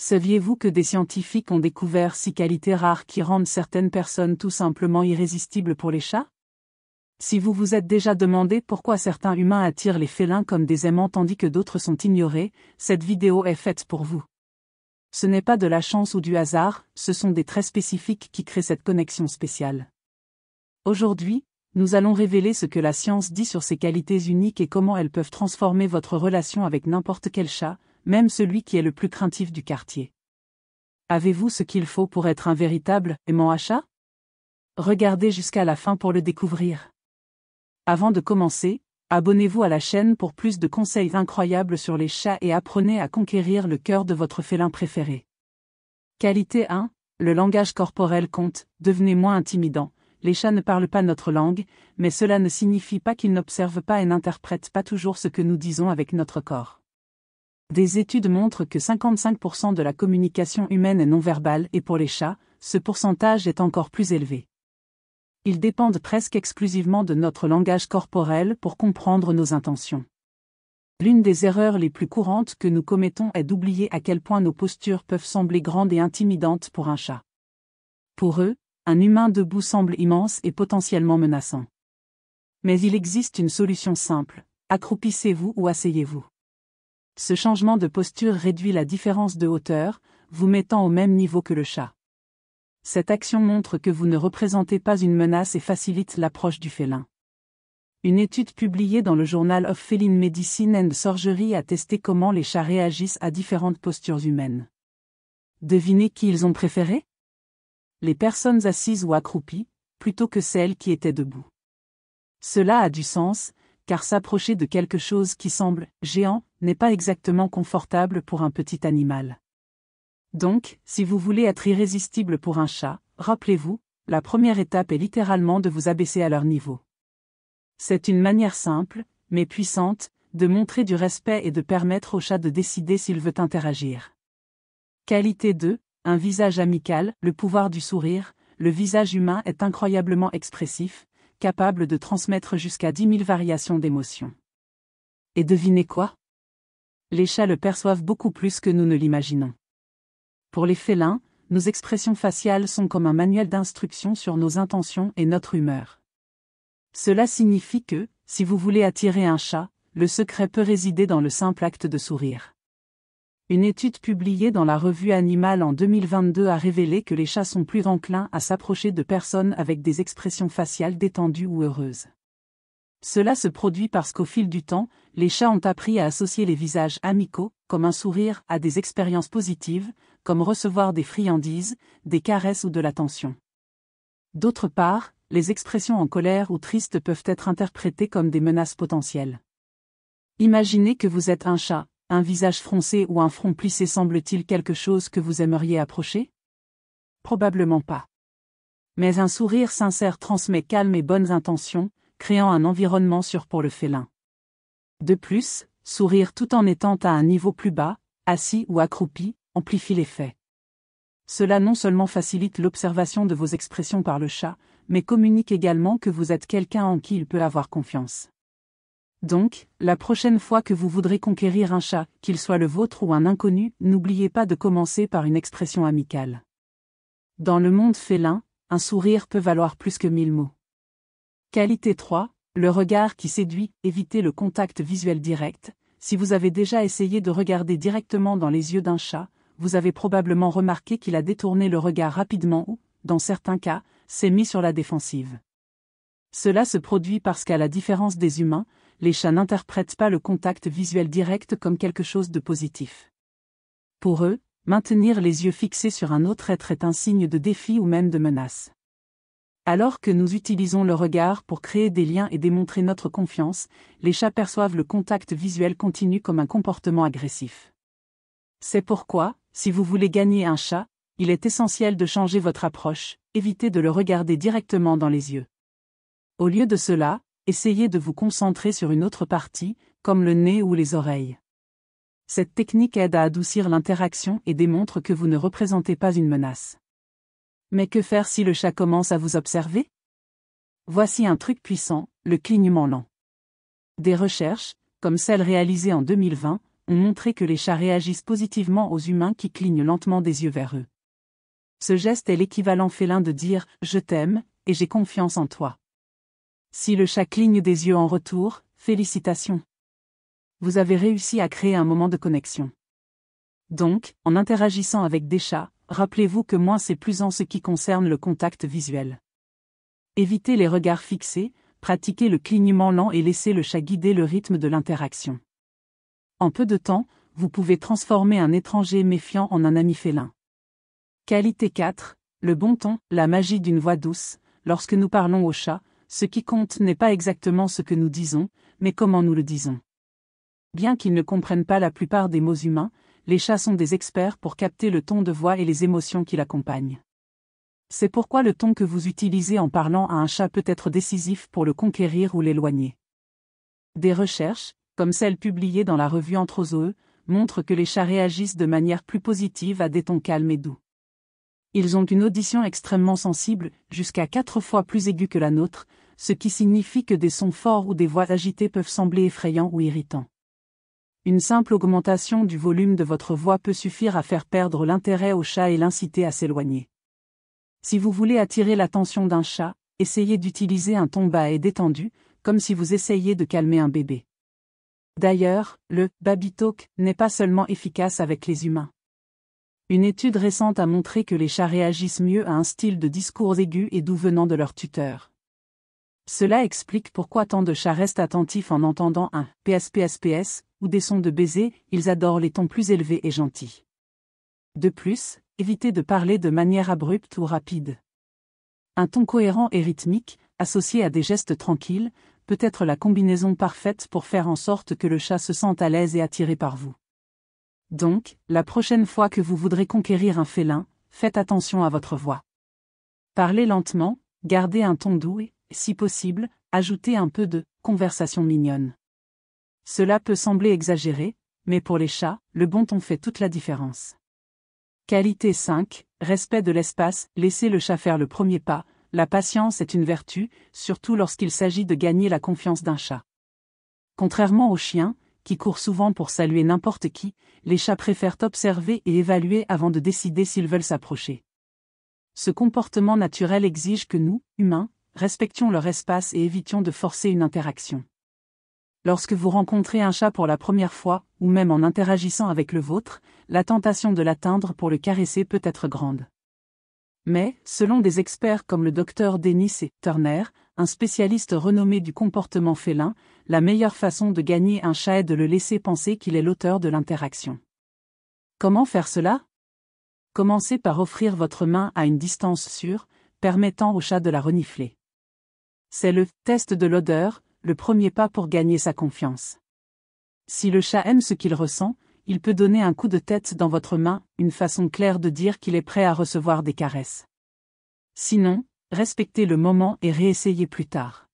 Saviez-vous que des scientifiques ont découvert 6 qualités rares qui rendent certaines personnes tout simplement irrésistibles pour les chats? Si vous vous êtes déjà demandé pourquoi certains humains attirent les félins comme des aimants tandis que d'autres sont ignorés, cette vidéo est faite pour vous. Ce n'est pas de la chance ou du hasard, ce sont des traits spécifiques qui créent cette connexion spéciale. Aujourd'hui, nous allons révéler ce que la science dit sur ces qualités uniques et comment elles peuvent transformer votre relation avec n'importe quel chat, même celui qui est le plus craintif du quartier. Avez-vous ce qu'il faut pour être un véritable aimant à chat? Regardez jusqu'à la fin pour le découvrir. Avant de commencer, abonnez-vous à la chaîne pour plus de conseils incroyables sur les chats et apprenez à conquérir le cœur de votre félin préféré. Qualité 1. Le langage corporel compte, devenez moins intimidant. Les chats ne parlent pas notre langue, mais cela ne signifie pas qu'ils n'observent pas et n'interprètent pas toujours ce que nous disons avec notre corps. Des études montrent que 55% de la communication humaine est non-verbale et pour les chats, ce pourcentage est encore plus élevé. Ils dépendent presque exclusivement de notre langage corporel pour comprendre nos intentions. L'une des erreurs les plus courantes que nous commettons est d'oublier à quel point nos postures peuvent sembler grandes et intimidantes pour un chat. Pour eux, un humain debout semble immense et potentiellement menaçant. Mais il existe une solution simple, accroupissez-vous ou asseyez-vous. Ce changement de posture réduit la différence de hauteur, vous mettant au même niveau que le chat. Cette action montre que vous ne représentez pas une menace et facilite l'approche du félin. Une étude publiée dans le Journal of Feline Medicine and Surgery a testé comment les chats réagissent à différentes postures humaines. Devinez qui ils ont préféré? Les personnes assises ou accroupies, plutôt que celles qui étaient debout. Cela a du sens, car s'approcher de quelque chose qui semble géant n'est pas exactement confortable pour un petit animal. Donc, si vous voulez être irrésistible pour un chat, rappelez-vous, la première étape est littéralement de vous abaisser à leur niveau. C'est une manière simple, mais puissante, de montrer du respect et de permettre au chat de décider s'il veut interagir. Qualité 2, un visage amical, le pouvoir du sourire, le visage humain est incroyablement expressif, capable de transmettre jusqu'à 10 000 variations d'émotions. Et devinez quoi? Les chats le perçoivent beaucoup plus que nous ne l'imaginons. Pour les félins, nos expressions faciales sont comme un manuel d'instructions sur nos intentions et notre humeur. Cela signifie que, si vous voulez attirer un chat, le secret peut résider dans le simple acte de sourire. Une étude publiée dans la revue Animal en 2022 a révélé que les chats sont plus enclins à s'approcher de personnes avec des expressions faciales détendues ou heureuses. Cela se produit parce qu'au fil du temps, les chats ont appris à associer les visages amicaux, comme un sourire, à des expériences positives, comme recevoir des friandises, des caresses ou de l'attention. D'autre part, les expressions en colère ou tristes peuvent être interprétées comme des menaces potentielles. Imaginez que vous êtes un chat, un visage froncé ou un front plissé semble-t-il quelque chose que vous aimeriez approcher? Probablement pas. Mais un sourire sincère transmet calme et bonnes intentions, créant un environnement sûr pour le félin. De plus, sourire tout en étant à un niveau plus bas, assis ou accroupi, amplifie l'effet. Cela non seulement facilite l'observation de vos expressions par le chat, mais communique également que vous êtes quelqu'un en qui il peut avoir confiance. Donc, la prochaine fois que vous voudrez conquérir un chat, qu'il soit le vôtre ou un inconnu, n'oubliez pas de commencer par une expression amicale. Dans le monde félin, un sourire peut valoir plus que 1000 mots. Qualité 3, le regard qui séduit, évitez le contact visuel direct. Si vous avez déjà essayé de regarder directement dans les yeux d'un chat, vous avez probablement remarqué qu'il a détourné le regard rapidement ou, dans certains cas, s'est mis sur la défensive. Cela se produit parce qu'à la différence des humains, les chats n'interprètent pas le contact visuel direct comme quelque chose de positif. Pour eux, maintenir les yeux fixés sur un autre être est un signe de défi ou même de menace. Alors que nous utilisons le regard pour créer des liens et démontrer notre confiance, les chats perçoivent le contact visuel continu comme un comportement agressif. C'est pourquoi, si vous voulez gagner un chat, il est essentiel de changer votre approche, évitez de le regarder directement dans les yeux. Au lieu de cela, essayez de vous concentrer sur une autre partie, comme le nez ou les oreilles. Cette technique aide à adoucir l'interaction et démontre que vous ne représentez pas une menace. Mais que faire si le chat commence à vous observer? Voici un truc puissant, le clignement lent. Des recherches, comme celle réalisée en 2020, ont montré que les chats réagissent positivement aux humains qui clignent lentement des yeux vers eux. Ce geste est l'équivalent félin de dire « je t'aime » et « j'ai confiance en toi ». Si le chat cligne des yeux en retour, félicitations. Vous avez réussi à créer un moment de connexion. Donc, en interagissant avec des chats, rappelez-vous que moins c'est plus en ce qui concerne le contact visuel. Évitez les regards fixés, pratiquez le clignement lent et laissez le chat guider le rythme de l'interaction. En peu de temps, vous pouvez transformer un étranger méfiant en un ami félin. Qualité 4, le bon ton, la magie d'une voix douce. Lorsque nous parlons au chat, ce qui compte n'est pas exactement ce que nous disons, mais comment nous le disons. Bien qu'ils ne comprennent pas la plupart des mots humains, les chats sont des experts pour capter le ton de voix et les émotions qui l'accompagnent. C'est pourquoi le ton que vous utilisez en parlant à un chat peut être décisif pour le conquérir ou l'éloigner. Des recherches, comme celles publiées dans la revue Anthrozoeux, montrent que les chats réagissent de manière plus positive à des tons calmes et doux. Ils ont une audition extrêmement sensible, jusqu'à 4 fois plus aiguë que la nôtre, ce qui signifie que des sons forts ou des voix agitées peuvent sembler effrayants ou irritants. Une simple augmentation du volume de votre voix peut suffire à faire perdre l'intérêt au chat et l'inciter à s'éloigner. Si vous voulez attirer l'attention d'un chat, essayez d'utiliser un ton bas et détendu, comme si vous essayiez de calmer un bébé. D'ailleurs, le « baby talk » n'est pas seulement efficace avec les humains. Une étude récente a montré que les chats réagissent mieux à un style de discours aigu et doux venant de leur tuteur. Cela explique pourquoi tant de chats restent attentifs en entendant un « PSPSPS » ou des sons de baiser, ils adorent les tons plus élevés et gentils. De plus, évitez de parler de manière abrupte ou rapide. Un ton cohérent et rythmique, associé à des gestes tranquilles, peut être la combinaison parfaite pour faire en sorte que le chat se sente à l'aise et attiré par vous. Donc, la prochaine fois que vous voudrez conquérir un félin, faites attention à votre voix. Parlez lentement, gardez un ton doux et, si possible, ajoutez un peu de « conversation mignonne ». Cela peut sembler exagéré, mais pour les chats, le bon ton fait toute la différence. Qualité 5, respect de l'espace, laissez le chat faire le premier pas. La patience est une vertu, surtout lorsqu'il s'agit de gagner la confiance d'un chat. Contrairement aux chiens, qui courent souvent pour saluer n'importe qui, les chats préfèrent observer et évaluer avant de décider s'ils veulent s'approcher. Ce comportement naturel exige que nous, humains, respections leur espace et évitions de forcer une interaction. Lorsque vous rencontrez un chat pour la première fois, ou même en interagissant avec le vôtre, la tentation de l'atteindre pour le caresser peut être grande. Mais, selon des experts comme le Dr Dennis et Turner, un spécialiste renommé du comportement félin, la meilleure façon de gagner un chat est de le laisser penser qu'il est l'auteur de l'interaction. Comment faire cela? Commencez par offrir votre main à une distance sûre, permettant au chat de la renifler. C'est le « test de l'odeur », le premier pas pour gagner sa confiance. Si le chat aime ce qu'il ressent, il peut donner un coup de tête dans votre main, une façon claire de dire qu'il est prêt à recevoir des caresses. Sinon, respectez le moment et réessayez plus tard.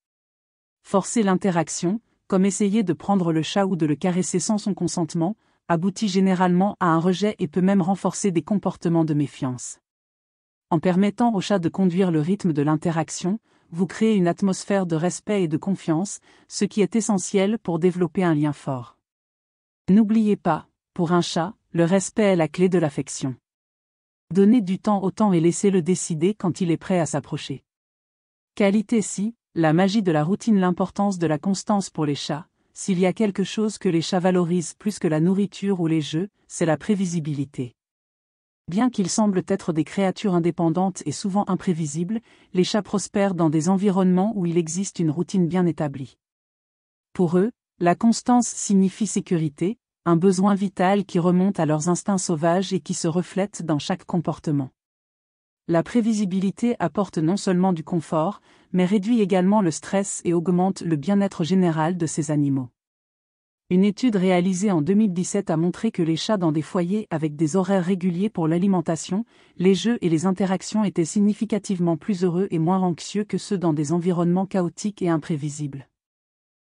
Forcer l'interaction, comme essayer de prendre le chat ou de le caresser sans son consentement, aboutit généralement à un rejet et peut même renforcer des comportements de méfiance. En permettant au chat de conduire le rythme de l'interaction, vous créez une atmosphère de respect et de confiance, ce qui est essentiel pour développer un lien fort. N'oubliez pas, pour un chat, le respect est la clé de l'affection. Donnez du temps au temps et laissez-le décider quand il est prêt à s'approcher. Qualité 6, la magie de la routine, l'importance de la constance pour les chats. S'il y a quelque chose que les chats valorisent plus que la nourriture ou les jeux, c'est la prévisibilité. Bien qu'ils semblent être des créatures indépendantes et souvent imprévisibles, les chats prospèrent dans des environnements où il existe une routine bien établie. Pour eux, la constance signifie sécurité, un besoin vital qui remonte à leurs instincts sauvages et qui se reflète dans chaque comportement. La prévisibilité apporte non seulement du confort, mais réduit également le stress et augmente le bien-être général de ces animaux. Une étude réalisée en 2017 a montré que les chats dans des foyers avec des horaires réguliers pour l'alimentation, les jeux et les interactions étaient significativement plus heureux et moins anxieux que ceux dans des environnements chaotiques et imprévisibles.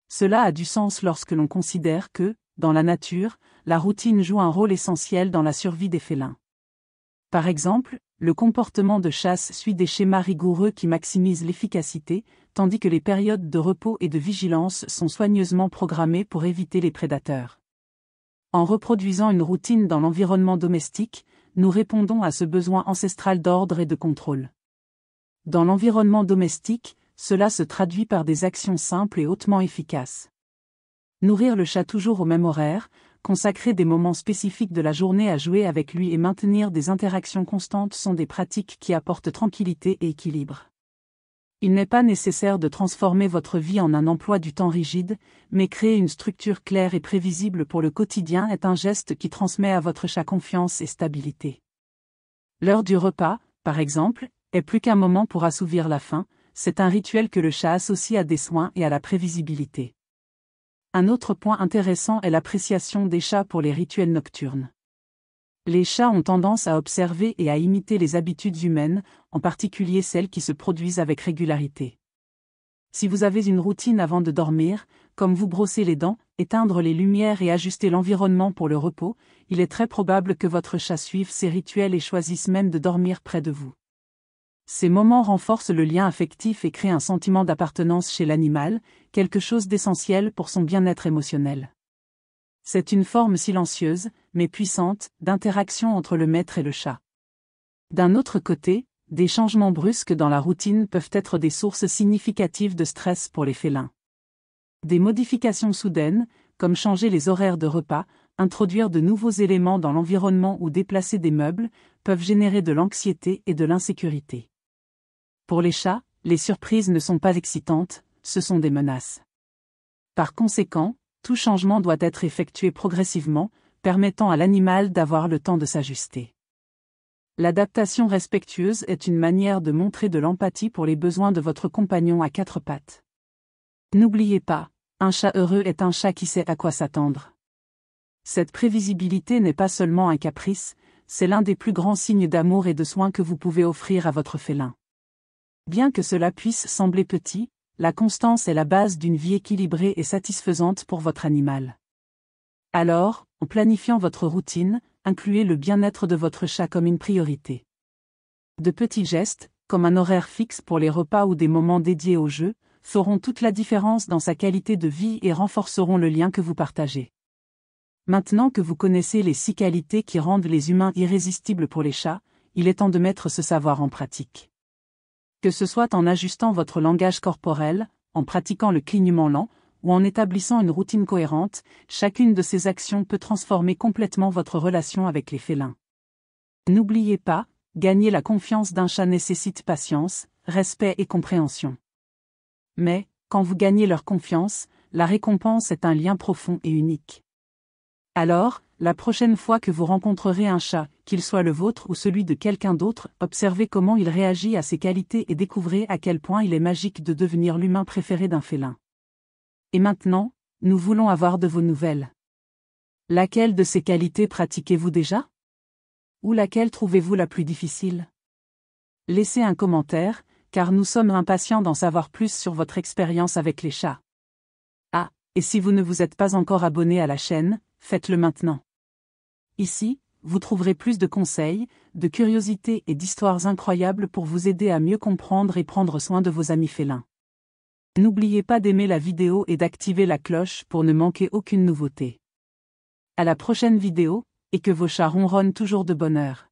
Cela a du sens lorsque l'on considère que, dans la nature, la routine joue un rôle essentiel dans la survie des félins. Par exemple, le comportement de chasse suit des schémas rigoureux qui maximisent l'efficacité, tandis que les périodes de repos et de vigilance sont soigneusement programmées pour éviter les prédateurs. En reproduisant une routine dans l'environnement domestique, nous répondons à ce besoin ancestral d'ordre et de contrôle. Dans l'environnement domestique, cela se traduit par des actions simples et hautement efficaces. Nourrir le chat toujours au même horaire, consacrer des moments spécifiques de la journée à jouer avec lui et maintenir des interactions constantes sont des pratiques qui apportent tranquillité et équilibre. Il n'est pas nécessaire de transformer votre vie en un emploi du temps rigide, mais créer une structure claire et prévisible pour le quotidien est un geste qui transmet à votre chat confiance et stabilité. L'heure du repas, par exemple, est plus qu'un moment pour assouvir la faim, c'est un rituel que le chat associe à des soins et à la prévisibilité. Un autre point intéressant est l'appréciation des chats pour les rituels nocturnes. Les chats ont tendance à observer et à imiter les habitudes humaines, en particulier celles qui se produisent avec régularité. Si vous avez une routine avant de dormir, comme vous brosser les dents, éteindre les lumières et ajuster l'environnement pour le repos, il est très probable que votre chat suive ces rituels et choisisse même de dormir près de vous. Ces moments renforcent le lien affectif et créent un sentiment d'appartenance chez l'animal, quelque chose d'essentiel pour son bien-être émotionnel. C'est une forme silencieuse, mais puissante, d'interaction entre le maître et le chat. D'un autre côté, des changements brusques dans la routine peuvent être des sources significatives de stress pour les félins. Des modifications soudaines, comme changer les horaires de repas, introduire de nouveaux éléments dans l'environnement ou déplacer des meubles, peuvent générer de l'anxiété et de l'insécurité. Pour les chats, les surprises ne sont pas excitantes, ce sont des menaces. Par conséquent, tout changement doit être effectué progressivement, permettant à l'animal d'avoir le temps de s'ajuster. L'adaptation respectueuse est une manière de montrer de l'empathie pour les besoins de votre compagnon à quatre pattes. N'oubliez pas, un chat heureux est un chat qui sait à quoi s'attendre. Cette prévisibilité n'est pas seulement un caprice, c'est l'un des plus grands signes d'amour et de soin que vous pouvez offrir à votre félin. Bien que cela puisse sembler petit, la constance est la base d'une vie équilibrée et satisfaisante pour votre animal. Alors, en planifiant votre routine, incluez le bien-être de votre chat comme une priorité. De petits gestes, comme un horaire fixe pour les repas ou des moments dédiés au jeu, feront toute la différence dans sa qualité de vie et renforceront le lien que vous partagez. Maintenant que vous connaissez les 6 qualités qui rendent les humains irrésistibles pour les chats, il est temps de mettre ce savoir en pratique. Que ce soit en ajustant votre langage corporel, en pratiquant le clignement lent, ou en établissant une routine cohérente, chacune de ces actions peut transformer complètement votre relation avec les félins. N'oubliez pas, gagner la confiance d'un chat nécessite patience, respect et compréhension. Mais, quand vous gagnez leur confiance, la récompense est un lien profond et unique. Alors, la prochaine fois que vous rencontrerez un chat, qu'il soit le vôtre ou celui de quelqu'un d'autre, observez comment il réagit à ses qualités et découvrez à quel point il est magique de devenir l'humain préféré d'un félin. Et maintenant, nous voulons avoir de vos nouvelles. Laquelle de ces qualités pratiquez-vous déjà? Ou laquelle trouvez-vous la plus difficile? Laissez un commentaire, car nous sommes impatients d'en savoir plus sur votre expérience avec les chats. Ah, et si vous ne vous êtes pas encore abonné à la chaîne, faites-le maintenant. Ici, vous trouverez plus de conseils, de curiosités et d'histoires incroyables pour vous aider à mieux comprendre et prendre soin de vos amis félins. N'oubliez pas d'aimer la vidéo et d'activer la cloche pour ne manquer aucune nouveauté. À la prochaine vidéo, et que vos chats ronronnent toujours de bonheur.